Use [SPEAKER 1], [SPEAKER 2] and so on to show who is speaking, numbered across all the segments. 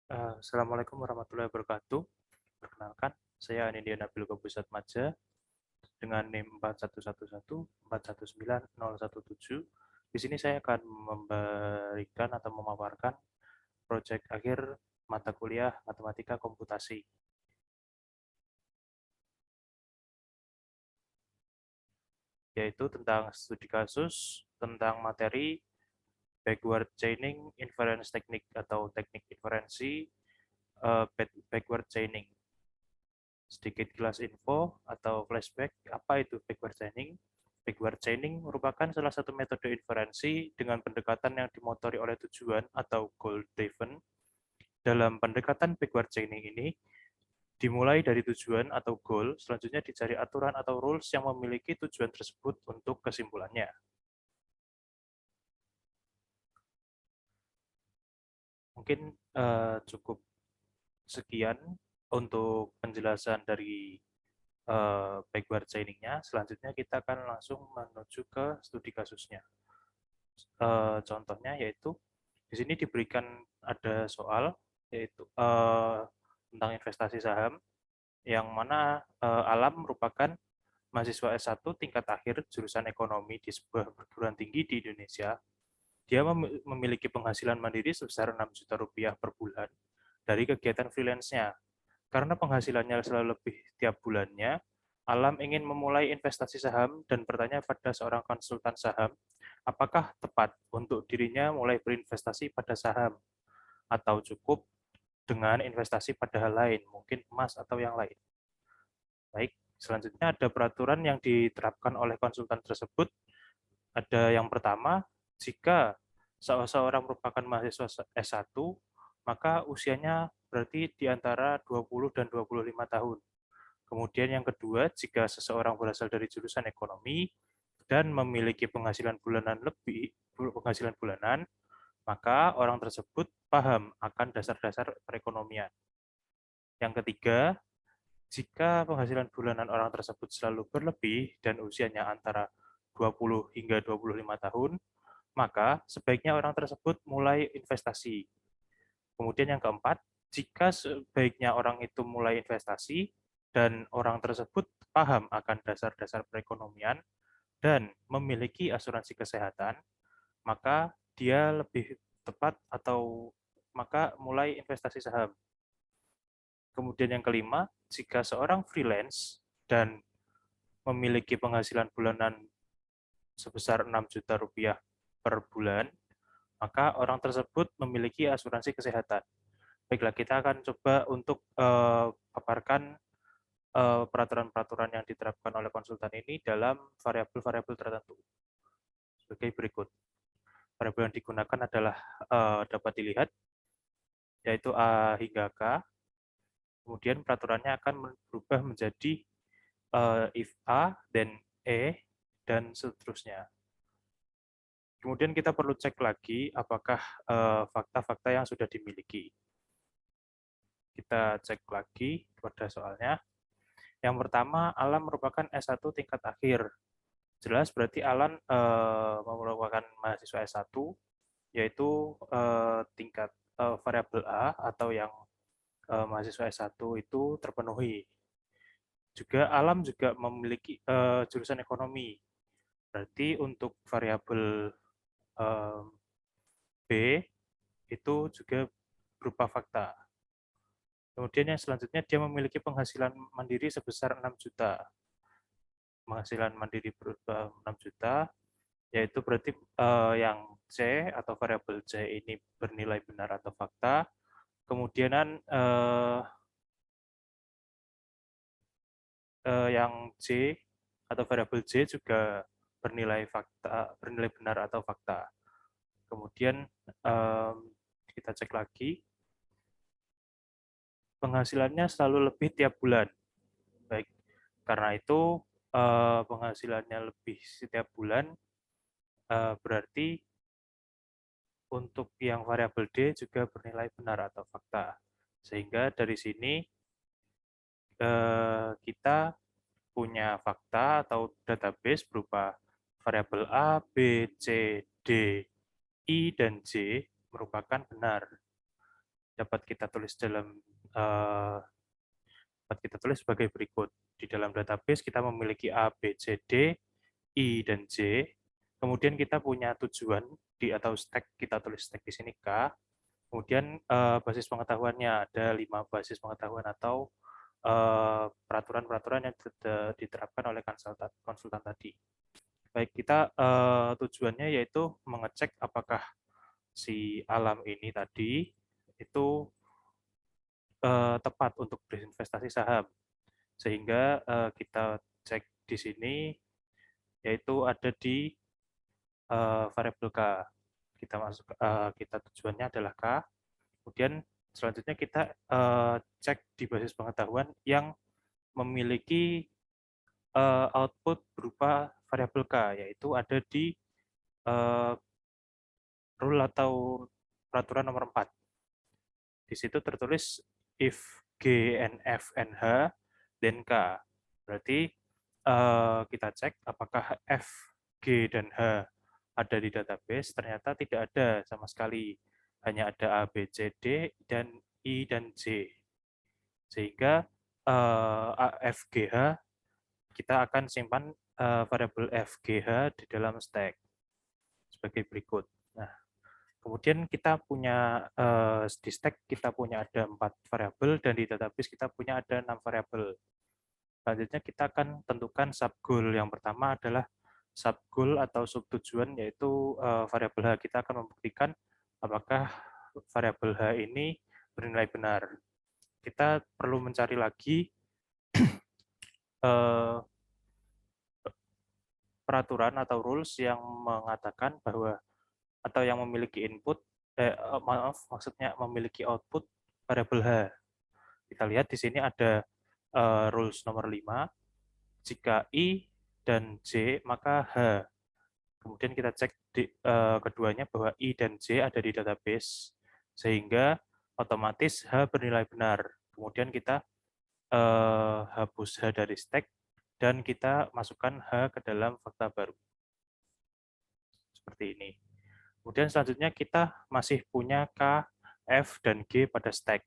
[SPEAKER 1] Assalamualaikum warahmatullahi wabarakatuh. Perkenalkan, saya Anindya Nabil Kobusat Maja dengan NIM 4111419017. Di sini saya akan memberikan atau memaparkan proyek akhir mata kuliah Matematika Komputasi, yaitu tentang studi kasus, tentang materi backward chaining inference teknik atau teknik inferensi backward chaining. Sedikit kelas info atau flashback, apa itu backward chaining? Backward chaining merupakan salah satu metode inferensi dengan pendekatan yang dimotori oleh tujuan atau goal driven. Dalam pendekatan backward chaining ini, dimulai dari tujuan atau goal, selanjutnya dicari aturan atau rules yang memiliki tujuan tersebut untuk kesimpulannya. Mungkin cukup sekian untuk penjelasan dari backward chaining-nya. Selanjutnya kita akan langsung menuju ke studi kasusnya. Contohnya yaitu di sini diberikan ada soal yaitu tentang investasi saham yang mana Alam merupakan mahasiswa S1 tingkat akhir jurusan ekonomi di sebuah perguruan tinggi di Indonesia. Dia memiliki penghasilan mandiri sebesar 6 juta rupiah per bulan dari kegiatan freelance-nya. Karena penghasilannya selalu lebih tiap bulannya, Alam ingin memulai investasi saham dan bertanya pada seorang konsultan saham, apakah tepat untuk dirinya mulai berinvestasi pada saham atau cukup dengan investasi pada hal lain, mungkin emas atau yang lain. Baik, selanjutnya ada peraturan yang diterapkan oleh konsultan tersebut. Ada yang pertama, jika seseorang merupakan mahasiswa S1, maka usianya berarti di antara 20 dan 25 tahun. Kemudian yang kedua, jika seseorang berasal dari jurusan ekonomi dan memiliki penghasilan bulanan, maka orang tersebut paham akan dasar-dasar perekonomian. Yang ketiga, jika penghasilan bulanan orang tersebut selalu berlebih dan usianya antara 20 hingga 25 tahun, maka sebaiknya orang tersebut mulai investasi. Kemudian yang keempat, jika sebaiknya orang itu mulai investasi dan orang tersebut paham akan dasar-dasar perekonomian dan memiliki asuransi kesehatan, maka dia lebih tepat atau maka mulai investasi saham. Kemudian yang kelima, jika seorang freelance dan memiliki penghasilan bulanan sebesar 6 juta rupiah per bulan, maka orang tersebut memiliki asuransi kesehatan. Baiklah, kita akan coba untuk paparkan peraturan-peraturan yang diterapkan oleh konsultan ini dalam variabel-variabel tertentu. Sebagai berikut. Variabel yang digunakan adalah dapat dilihat, yaitu A hingga K. Kemudian peraturannya akan berubah menjadi if A, then E, dan seterusnya. Kemudian kita perlu cek lagi apakah fakta-fakta yang sudah dimiliki. Kita cek lagi pada soalnya. Yang pertama, Alan merupakan S1 tingkat akhir. Jelas berarti Alan merupakan mahasiswa S1, yaitu tingkat variabel A atau yang mahasiswa S1 itu terpenuhi. Juga Alam juga memiliki jurusan ekonomi. Berarti untuk variabel B itu juga berupa fakta. Kemudian yang selanjutnya dia memiliki penghasilan mandiri sebesar 6 juta. Penghasilan mandiri berupa 6 juta, yaitu berarti yang C atau variabel C ini bernilai benar atau fakta. Kemudian yang C atau variabel C juga bernilai fakta, bernilai benar atau fakta. Kemudian kita cek lagi, penghasilannya selalu lebih tiap bulan. Baik, karena itu penghasilannya lebih setiap bulan berarti untuk yang variabel D juga bernilai benar atau fakta. Sehingga dari sini kita punya fakta atau database berupa variabel A, B, C, D, I, dan J merupakan benar. dapat kita tulis sebagai berikut. Di dalam database kita memiliki A, B, C, D, I, dan J. Kemudian kita punya tujuan atau stack, kita tulis stack di sini K. Kemudian basis pengetahuannya ada 5 basis pengetahuan atau peraturan-peraturan yang diterapkan oleh konsultan tadi. Baik, kita tujuannya yaitu mengecek apakah si alam ini tadi itu tepat untuk berinvestasi saham. Sehingga kita cek di sini yaitu ada di variabel K. Kita tujuannya adalah K. Kemudian selanjutnya kita cek di basis pengetahuan yang memiliki output berupa variabel K, yaitu ada di rule atau peraturan nomor 4. Di situ tertulis if G and F and H, then K. Berarti kita cek apakah F, G, dan H ada di database, ternyata tidak ada sama sekali. Hanya ada A, B, C, D, dan I, dan J. Sehingga FGH, kita akan simpan variabel FGH di dalam stack sebagai berikut. Nah, kemudian kita punya di stack kita punya ada 4 variabel dan di database kita punya ada 6 variabel. Selanjutnya kita akan tentukan subgoal. Yang pertama adalah subgoal atau subtujuan, yaitu variabel H. Kita akan membuktikan apakah variabel H ini bernilai benar. Kita perlu mencari lagi peraturan atau rules yang mengatakan bahwa atau yang memiliki maksudnya memiliki output variabel H. Kita lihat di sini ada rules nomor 5. Jika I dan J, maka H. Kemudian kita cek keduanya bahwa I dan J ada di database, sehingga otomatis H bernilai benar. Kemudian kita hapus H dari stack, dan kita masukkan H ke dalam fakta baru. Seperti ini. Kemudian selanjutnya kita masih punya K, F, dan G pada stack.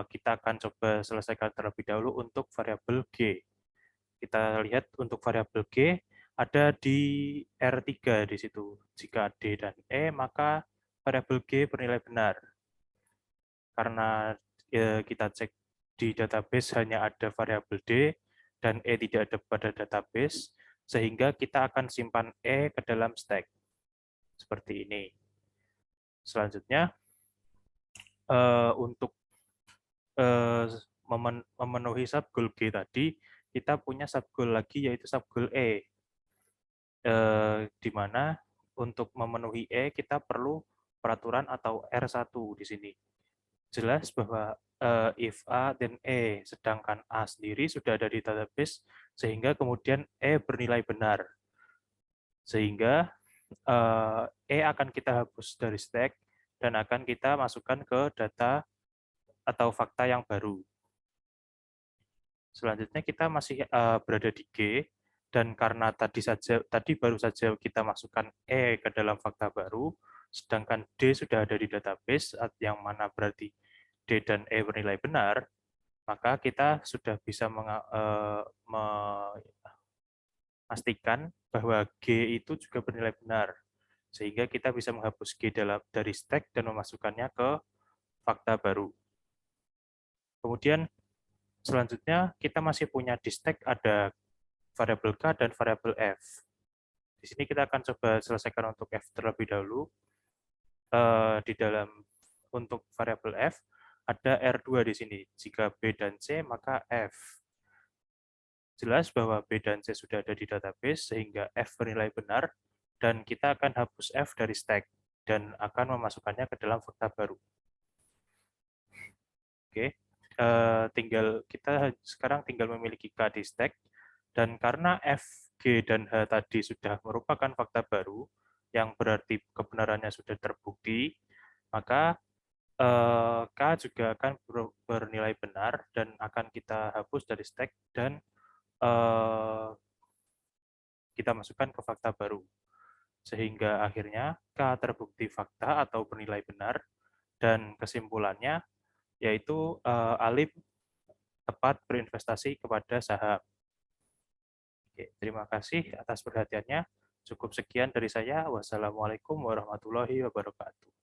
[SPEAKER 1] Kita akan coba selesaikan terlebih dahulu untuk variabel G. Kita lihat untuk variabel G ada di R3 di situ. Jika D dan E, maka variabel G bernilai benar. Karena kita cek di database hanya ada variabel D dan E tidak ada pada database, sehingga kita akan simpan E ke dalam stack. Seperti ini. Selanjutnya, untuk memenuhi subgoal G tadi, kita punya subgoal lagi, yaitu subgoal E. Di mana untuk memenuhi E, kita perlu peraturan atau R1 di sini. Jelas bahwa if A dan E, sedangkan A sendiri sudah ada di database, sehingga kemudian E bernilai benar. Sehingga E akan kita hapus dari stack, dan akan kita masukkan ke data atau fakta yang baru. Selanjutnya kita masih berada di G, dan karena tadi baru saja kita masukkan E ke dalam fakta baru, sedangkan D sudah ada di database, yang mana berarti D dan E bernilai benar, maka kita sudah bisa memastikan bahwa G itu juga bernilai benar. Sehingga kita bisa menghapus G dari stack dan memasukkannya ke fakta baru. Kemudian selanjutnya kita masih punya di stack ada variabel K dan variabel F. Di sini kita akan coba selesaikan untuk F terlebih dahulu. Di dalam untuk variabel F ada R2 di sini. Jika B dan C, maka F. Jelas bahwa B dan C sudah ada di database, sehingga F bernilai benar, dan kita akan hapus F dari stack, dan akan memasukkannya ke dalam fakta baru. Oke, kita sekarang tinggal memiliki K di stack, dan karena F, G, dan H tadi sudah merupakan fakta baru, yang berarti kebenarannya sudah terbukti, maka K juga akan bernilai benar, dan akan kita hapus dari stack, dan kita masukkan ke fakta baru. Sehingga akhirnya K terbukti fakta atau bernilai benar, Dan kesimpulannya yaitu Alim tepat berinvestasi kepada saham. Oke, terima kasih atas perhatiannya. Cukup sekian dari saya. Wassalamualaikum warahmatullahi wabarakatuh.